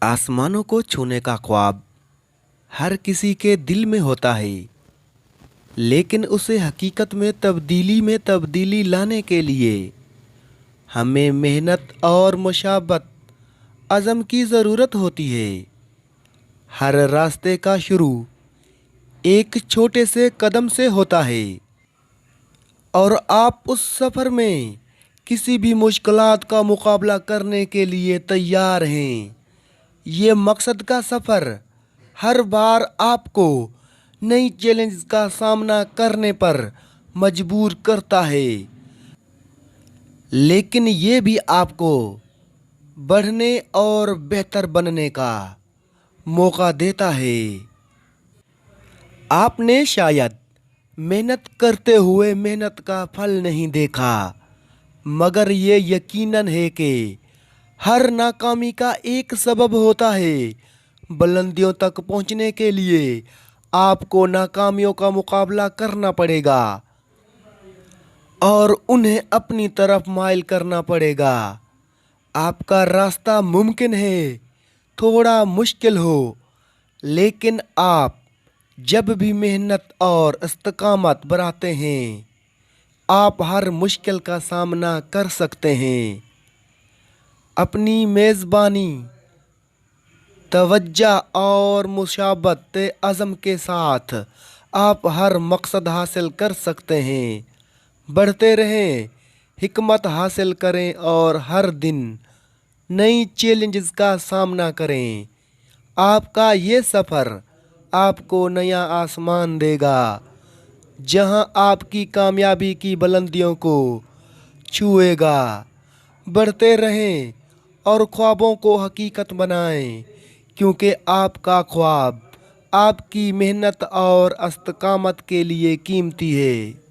आसमानों को छूने का ख्वाब हर किसी के दिल में होता है, लेकिन उसे हकीकत में तब्दीली लाने के लिए हमें मेहनत और मुशाबत अज़म की ज़रूरत होती है। हर रास्ते का शुरू एक छोटे से कदम से होता है, और आप उस सफ़र में किसी भी मुश्किलात का मुकाबला करने के लिए तैयार हैं। ये मकसद का सफ़र हर बार आपको नई चैलेंज का सामना करने पर मजबूर करता है, लेकिन ये भी आपको बढ़ने और बेहतर बनने का मौका देता है। आपने शायद मेहनत करते हुए मेहनत का फल नहीं देखा, मगर ये यकीनन है कि हर नाकामी का एक सबब होता है। बुलंदियों तक पहुंचने के लिए आपको नाकामियों का मुकाबला करना पड़ेगा और उन्हें अपनी तरफ माइल करना पड़ेगा। आपका रास्ता मुमकिन है थोड़ा मुश्किल हो, लेकिन आप जब भी मेहनत और इस्तिकामत बरतते हैं, आप हर मुश्किल का सामना कर सकते हैं। अपनी मेज़बानी, तवज्जो और मुशाबत अज़म के साथ आप हर मकसद हासिल कर सकते हैं। बढ़ते रहें, हिकमत हासिल करें और हर दिन नई चैलेंजेस का सामना करें। आपका ये सफ़र आपको नया आसमान देगा, जहां आपकी कामयाबी की बुलंदियों को छुएगा। बढ़ते रहें और ख्वाबों को हकीकत बनाएं, क्योंकि आपका ख्वाब आपकी मेहनत और इस्तिकामत के लिए कीमती है।